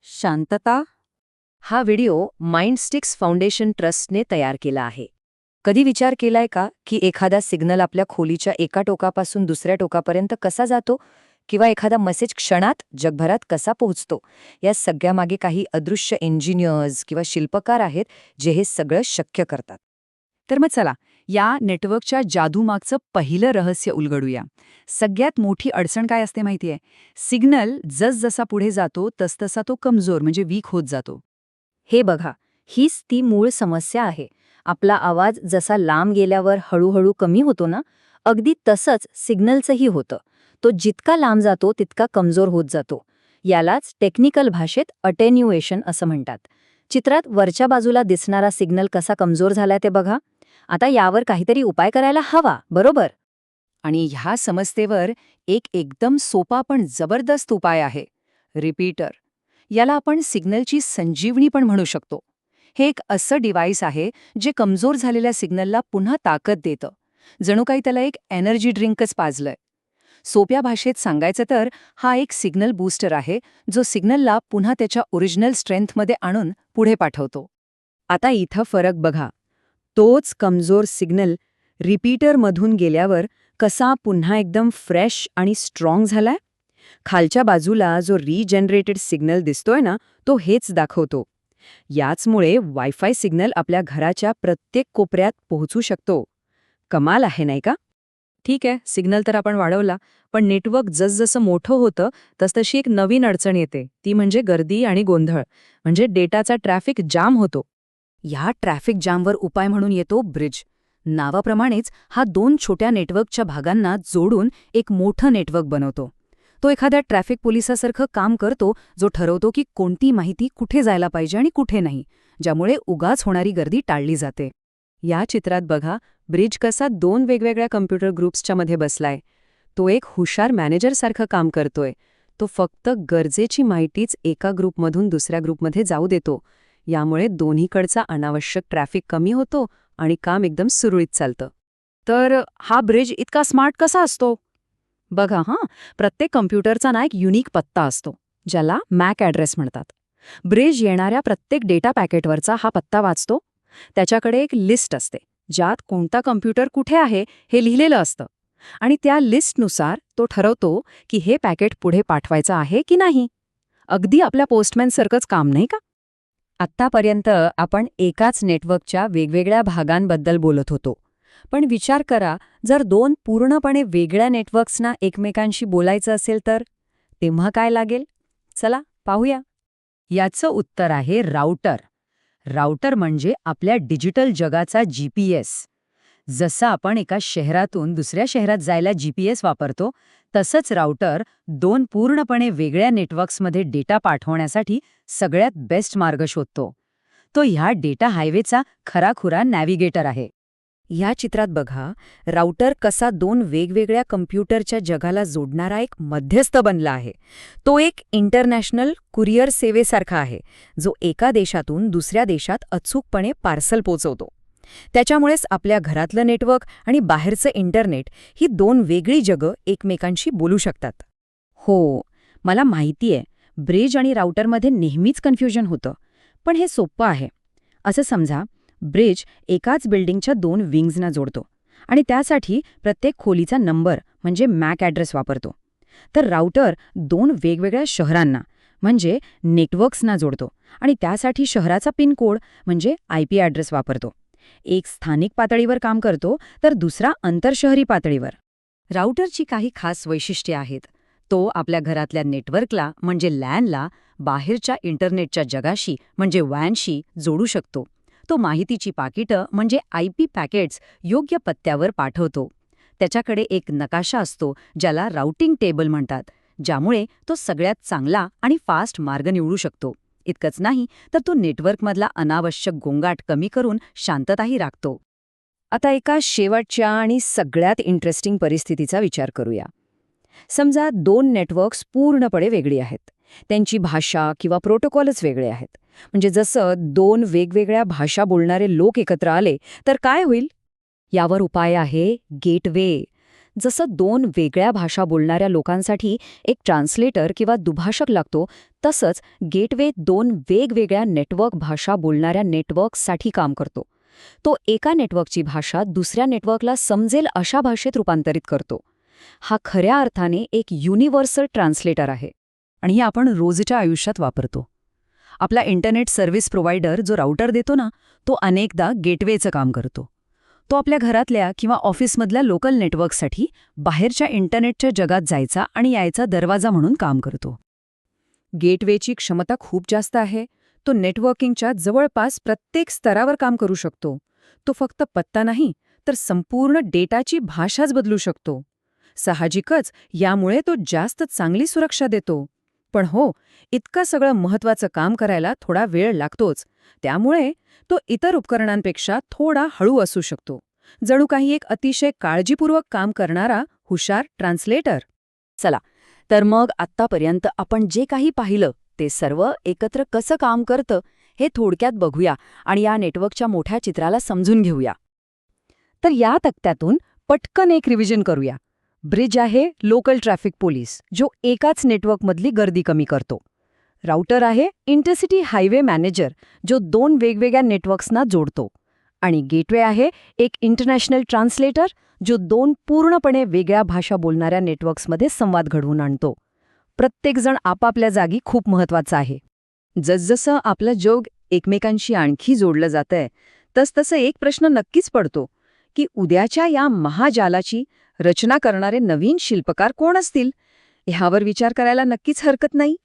शांतता. हा video माइंडस्टिक्स foundation ट्रस्टने तयार केला आहे. कधी विचार केलाय का की एखादा सिग्नल आपल्या खोलीच्या एका टोकापासून दुसऱ्या टोकापर्यंत कसा जातो, किंवा एखादा मेसेज क्षणात जगभरात कसा पोहोचतो? या सगळ्यामागे काही अदृश्य इंजिनियर्स किंवा शिल्पकार आहेत जे हे सगळं शक्य करतात. तर मग चला, या नेटवर्कच्या जादूमागचं पहिलं रहस्य उलगडूया. सगळ्यात मोठी अडचण काय असते माहितीये? सिग्नल जसजसा पुढे जातो तसतसा तो कमजोर म्हणजे वीक होत जातो. हे बघा, हीच ती मूळ समस्या आहे. आपला आवाज जसा लांब गेल्यावर हळूहळू कमी होतो ना, अगदी तसंच सिग्नलचंही होतं. तो जितका लांब जातो तितका कमजोर होत जातो. यालाच टेक्निकल भाषेत अटेन्युएशन असं म्हणतात. चित्रात वरच्या बाजूला दिसणारा सिग्नल कसा कमजोर झालाय ते बघा. आता यावर काहीतरी उपाय करायला हवा, बरोबर? आणि ह्या समस्येवर एक एकदम सोपा पण जबरदस्त उपाय आहे: रिपीटर. याला आपण सिग्नलची संजीवनी पण म्हणू शकतो. हे एक असं डिव्हाइस आहे जे कमजोर झालेल्या सिग्नलला पुन्हा ताकद देतं. जणू काही त्याला एक एनर्जी ड्रिंकच पाजलंय. सोप्या भाषेत सांगायचं तर हा एक सिग्नल बूस्टर आहे, जो सिग्नलला पुन्हा त्याच्या ओरिजिनल स्ट्रेंथमध्ये आणून पुढे पाठवतो. आता इथं फरक बघा. तोच कमजोर सिग्नल रिपीटरमधून गेल्यावर कसा पुन्हा एकदम फ्रेश आणि स्ट्रॉंग झालाय? खालच्या बाजूला जो रिजनरेटेड सिग्नल दिसतोय ना, तो हेच दाखवतो. याचमुळे वायफाय सिग्नल आपल्या घराच्या प्रत्येक कोपऱ्यात पोहोचू शकतो. कमाल आहे नाही का? ठीक आहे, सिग्नल तर आपण वाढवला, पण नेटवर्क जसजसं मोठं होतं तसतशी एक नवीन अडचण येते. ती म्हणजे गर्दी आणि गोंधळ. म्हणजे डेटाचा ट्रॅफिक जाम होतो. ह्या ट्रॅफिक जामवर उपाय म्हणून येतो ब्रिज. नावाप्रमाणेच हा दोन छोट्या नेटवर्कच्या भागांना जोडून एक मोठं नेटवर्क बनवतो. तो एखाद्या ट्रॅफिक पोलिसासारखं काम करतो, जो ठरवतो की कोणती माहिती कुठे जायला पाहिजे आणि कुठे नाही, ज्यामुळे उगाच होणारी गर्दी टाळली जाते. या चित्रात बघा, ब्रिज कसा दोन वेगवेगळ्या कम्प्युटर ग्रुप्सच्या मध्ये बसलाय. तो एक हुशार मॅनेजरसारखं काम करतोय. तो फक्त गरजेची माहितीच एका ग्रुपमधून दुसऱ्या ग्रुपमध्ये जाऊ देतो. यामुळे दोन्हीकडचा अनावश्यक ट्रॅफिक कमी होतो आणि काम एकदम सुरळीत चालतं. तर हा ब्रिज इतका स्मार्ट कसा असतो? बघा प्रत्येक कम्प्युटरचा ना एक युनिक पत्ता असतो, ज्याला मॅक ॲड्रेस म्हणतात. ब्रिज येणाऱ्या प्रत्येक डेटा पॅकेटवरचा हा पत्ता वाचतो. त्याच्याकडे एक लिस्ट असते, ज्यात कोणता कम्प्युटर कुठे आहे हे लिहिलेलं असतं. आणि त्या लिस्टनुसार तो ठरवतो की हे पॅकेट पुढे पाठवायचं आहे की नाही. अगदी आपल्या पोस्टमॅनसारखंच काम, नाही का? आत्तापर्यंत आपण एकाच नेटवर्कच्या वेगवेगळ्या भागांबद्दल बोलत होतो. पण विचार करा, जर दोन पूर्णपणे वेगळ्या नेटवर्क्सना एकमेकांशी बोलायचं असेल तर तेव्हा काय लागेल? चला पाहूया. याचं उत्तर आहे राउटर. राउटर म्हणजे आपल्या डिजिटल जगाचा GPS. जसं आपण एका शहरातून दुसऱ्या शहरात जायला GPS वापरतो, तसंच राउटर दोन पूर्णपणे वेगळ्या नेटवर्क्समध्ये डेटा पाठवण्यासाठी सगळ्यात बेस्ट मार्ग शोधतो. तो ह्या डेटा हायवेचा खराखुरा नॅव्हिगेटर आहे. ह्या चित्रात बघा, राउटर कसा दोन वेगवेगळ्या कम्प्युटरच्या जगाला जोडणारा एक मध्यस्थ बनला आहे. तो एक इंटरनॅशनल कुरिअर सेवेसारखा आहे, जो एका देशातून दुसऱ्या देशात अचूकपणे पार्सल पोचवतो. त्याच्यामुळेच आपल्या घरातलं नेटवर्क आणि बाहेरचं इंटरनेट ही दोन वेगळी जगं एकमेकांशी बोलू शकतात. हो, मला माहितीये, ब्रिज आणि राउटरमध्ये नेहमीच कन्फ्युजन होतं. पण हे सोपं आहे. असं समजा, ब्रिज एकाच बिल्डिंगच्या दोन विंग्जना जोडतो आणि त्यासाठी प्रत्येक खोलीचा नंबर म्हणजे मॅक ॲड्रेस वापरतो. तर राउटर दोन वेगवेगळ्या शहरांना म्हणजे नेटवर्क्सना जोडतो आणि त्यासाठी शहराचा पिनकोड म्हणजे IP ॲड्रेस वापरतो. एक स्थानिक पातळीवर काम करतो तर दुसरा आंतरशहरी पातळीवर. राउटरची काही खास वैशिष्ट्ये आहेत. तो आपल्या घरातल्या नेटवर्कला म्हणजे लॅनला बाहेरच्या इंटरनेटच्या जगाशी म्हणजे WANशी जोडू शकतो. तो माहितीची पाकिटं म्हणजे IP पॅकेट्स योग्य पत्त्यावर पाठवतो. त्याच्याकडे एक नकाशा असतो, ज्याला राउटिंग टेबल म्हणतात, ज्यामुळे तो सगळ्यात चांगला आणि फास्ट मार्ग निवडू शकतो. इतकंच नाही तर तो नेटवर्कमधला अनावश्यक गोंगाट कमी करून शांतताही राखतो. आता एका शेवटच्या आणि सगळ्यात इंटरेस्टिंग परिस्थितीचा विचार करूया. समजा दोन नेटवर्क्स पूर्णपणे वेगळी आहेत. त्यांची भाषा किंवा प्रोटोकॉलच वेगळे आहेत. म्हणजे जसं दोन वेगवेगळ्या भाषा बोलणारे लोक एकत्र आले तर काय होईल? यावर उपाय आहे गेटवे. जसं दोन वेगळ्या भाषा बोलणाऱ्या लोकांसाठी एक ट्रान्सलेटर किंवा दुभाषक लागतो, तसंच गेटवे दोन वेगवेगळ्या नेटवर्क भाषा बोलणाऱ्या नेटवर्क्ससाठी काम करतो. तो एका नेटवर्कची भाषा दुसऱ्या नेटवर्कला समजेल अशा भाषेत रूपांतरित करतो. हा खऱ्या अर्थाने एक युनिव्हर्सल ट्रान्सलेटर आहे. आणि हे आपण रोजच्या आयुष्यात वापरतो. आपला इंटरनेट सर्व्हिस प्रोव्हायडर जो राउटर देतो ना, तो अनेकदा गेटवेचं काम करतो. तो आपल्या घरातल्या किंवा ऑफिसमधल्या लोकल नेटवर्कसाठी बाहेरच्या इंटरनेटच्या जगात जायचा आणि यायचा दरवाजा म्हणून काम करतो. गेटवेची क्षमता खूप जास्त आहे. तो नेटवर्किंगच्या जवळपास प्रत्येक स्तरावर काम करू शकतो. तो फक्त पत्ता नाही, तर संपूर्ण डेटाची भाषाच बदलू शकतो. साहजिकच यामुळे तो जास्त चांगली सुरक्षा देतो. पण हो, इतकं सगळं महत्त्वाचं काम करायला थोडा वेळ लागतोच. त्यामुळे तो इतर उपकरणांपेक्षा थोडा हळू असू शकतो. जणू काही एक अतिशय काळजीपूर्वक काम करणारा हुशार ट्रान्सलेटर. चला, तर मग आत्तापर्यंत आपण जे काही पाहिलं ते सर्व एकत्र कसं काम करतं हे थोडक्यात बघूया आणि या नेटवर्कच्या मोठ्या चित्राला समजून घेऊया. तर या तक्त्यातून पटकन एक रिव्हिजन करूया. ब्रिज आहे लोकल ट्रॅफिक पोलीस, जो एकाच नेटवर्कमधली गर्दी कमी करतो. राउटर आहे इंटरसिटी हायवे मॅनेजर, जो दोन वेगवेगळ्या नेटवर्क्सना जोडतो. आणि गेटवे आहे एक इंटरनॅशनल ट्रान्सलेटर, जो दोन पूर्णपणे वेगळ्या भाषा बोलणाऱ्या नेटवर्क्समध्ये संवाद घडवून आणतो. प्रत्येकजण आपापल्या जागी खूप महत्वाचा आहे. जसजसं आपलं जग एकमेकांशी आणखी जोडलं जातंय, तसतसं एक प्रश्न नक्कीच पडतो की उद्याच्या या महाजालाची रचना करणारे नवीन शिल्पकार कोण असतील? ह्यावर विचार करायला नक्कीच हरकत नाही.